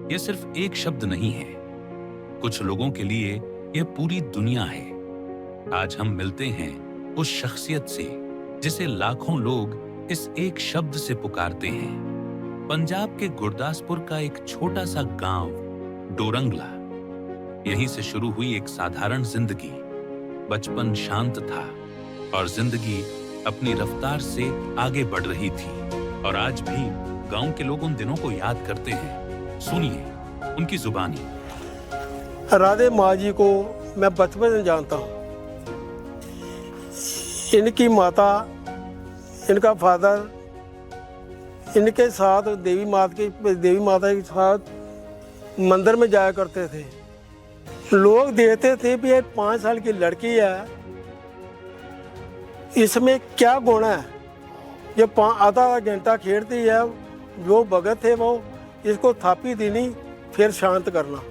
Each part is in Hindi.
ये सिर्फ एक शब्द नहीं है, कुछ लोगों के लिए यह पूरी दुनिया है। आज हम मिलते हैं उस शख्सियत से जिसे लाखों लोग इस एक शब्द से पुकारते हैं। पंजाब के गुरदासपुर का एक छोटा सा गांव डोरंगला, यहीं से शुरू हुई एक साधारण जिंदगी। बचपन शांत था और जिंदगी अपनी रफ्तार से आगे बढ़ रही थी। और आज भी गांव के लोग उन दिनों को याद करते हैं। सुनिए उनकी जुबानी। राधे माँ जी को मैं बचपन से जानता हूँ। इनकी माता, इनका फादर इनके साथ देवी माता के साथ मंदिर में जाया करते थे। लोग देखते थे भी ये 5 साल की लड़की है, इसमें क्या गुण है, ये आधा घंटा खेलती है। जो भगत थे वो इसको थापी देनी, फिर शांत करना।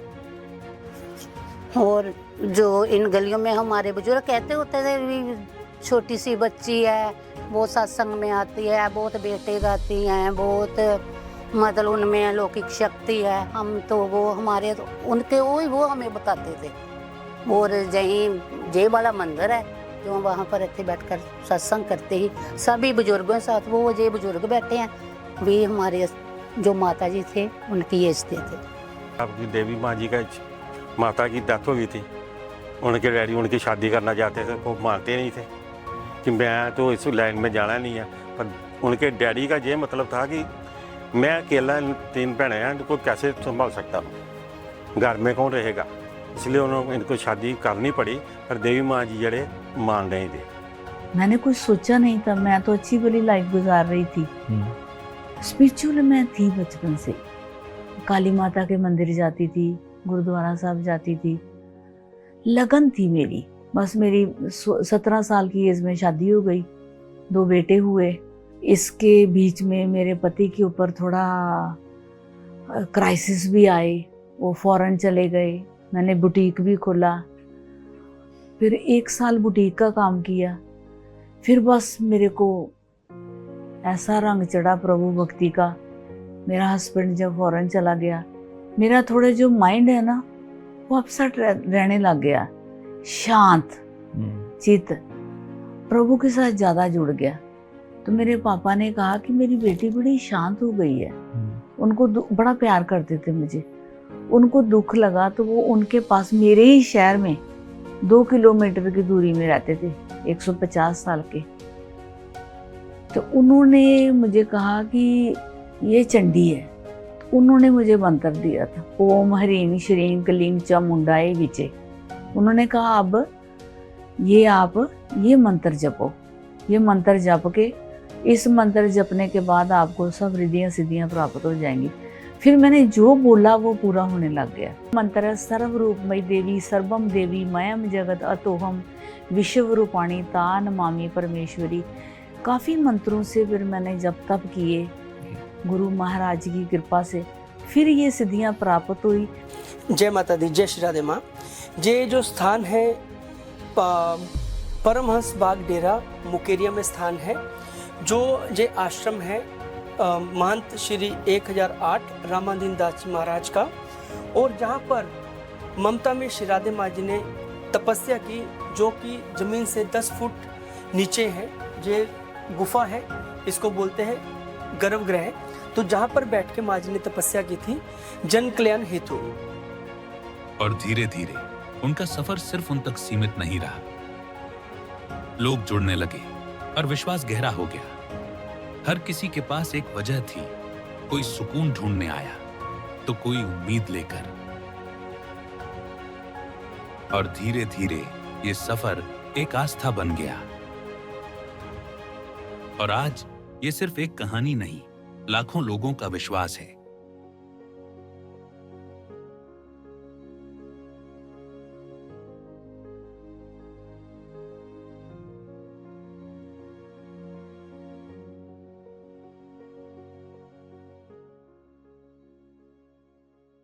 और जो इन गलियों में हमारे बुजुर्ग कहते होते थे भी छोटी सी बच्ची है, वो सत्संग में आती है, बहुत बेटे गाती हैं, बहुत मतलब उनमें अलौकिक शक्ति है। हम तो वो हमारे तो उनके वो हमें बताते थे। और यहीं जे वाला मंदिर है जो वहाँ पर इतने बैठकर सत्संग करते ही सभी बुजुर्गों के साथ वो जे बुजुर्ग बैठे हैं भी हमारे जो माता जी थे उनकी एज थे। आपकी देवी माँ जी का माता की डेथ हो गई थी। उनके डैडी उनकी शादी करना चाहते थे, वो मानते नहीं थे कि मैं तो इस लाइन में जाना नहीं है। पर उनके डैडी का ये मतलब था कि मैं अकेला 3 बहनें हैं, इनको कैसे संभाल सकता हूँ, घर में कौन रहेगा। इसलिए उन्होंने इनको शादी करनी पड़ी। पर देवी माँ जी जड़े मान नहीं थे। मैंने कुछ सोचा नहीं था, मैं तो अच्छी भली लाइफ गुजार रही थी। स्पिरिचुअल मैं थी बचपन से। काली माता के मंदिर जाती थी, गुरुद्वारा साहब जाती थी, लगन थी मेरी। बस मेरी 17 साल की एज में शादी हो गई, 2 बेटे हुए। इसके बीच में मेरे पति के ऊपर थोड़ा क्राइसिस भी आए, वो फॉरेन चले गए। मैंने बुटीक भी खोला, फिर 1 साल बुटीक का काम किया। फिर बस मेरे को ऐसा रंग चढ़ा प्रभु भक्ति का। मेरा हस्बैंड जब फॉरेन चला गया, मेरा थोड़ा जो माइंड है ना वो अपसेट रहने लग गया, शांत चित प्रभु के साथ ज़्यादा जुड़ गया। तो मेरे पापा ने कहा कि मेरी बेटी बड़ी शांत हो गई है। उनको बड़ा प्यार करते थे मुझे। उनको दुख लगा तो वो उनके पास मेरे ही शहर में 2 किलोमीटर की दूरी में रहते थे, 150 साल के। तो उन्होंने मुझे कहा कि ये चंडी है। तो उन्होंने मुझे मंत्र दिया था, ओम ह्रीं श्रीं क्लीं चामुंडाए विचे। उन्होंने कहा अब आप ये मंत्र जपो। ये मंत्र जप के, इस मंत्र जपने के बाद आपको सब रिद्धियाँ सिद्धियाँ प्राप्त हो जाएंगी। फिर मैंने जो बोला वो पूरा होने लग गया। मंत्र सर्वरूपमयी देवी सर्वम देवी मयम जगत अतोहम विश्व रूपाणी ता नमामि परमेश्वरी। काफ़ी मंत्रों से फिर मैंने जप तप किए गुरु महाराज की कृपा से, फिर ये सिद्धियाँ प्राप्त हुई। जय माता दी, जय श्री राधे माँ। ये जो स्थान है परमहंस बाग डेरा मुकेरिया में स्थान है। जो ये आश्रम है महंत श्री 1008 रामाधीन दास महाराज का। और जहाँ पर ममता में श्री राधे माँ जी ने तपस्या की, जो कि ज़मीन से 10 फुट नीचे है। ये गुफा है, इसको बोलते हैं गर्भगृह। तो जहाँ पर बैठ के माँ जी ने तपस्या की थी जन कल्याण हेतु। और धीरे धीरे उनका सफर सिर्फ उन तक सीमित नहीं रहा। लोग जुड़ने लगे और विश्वास गहरा हो गया। हर किसी के पास एक वजह थी। कोई सुकून ढूंढने आया तो कोई उम्मीद लेकर। और धीरे धीरे ये सफर एक आस्था बन गया। और आज ये सिर्फ एक कहानी नहीं, लाखों लोगों का विश्वास है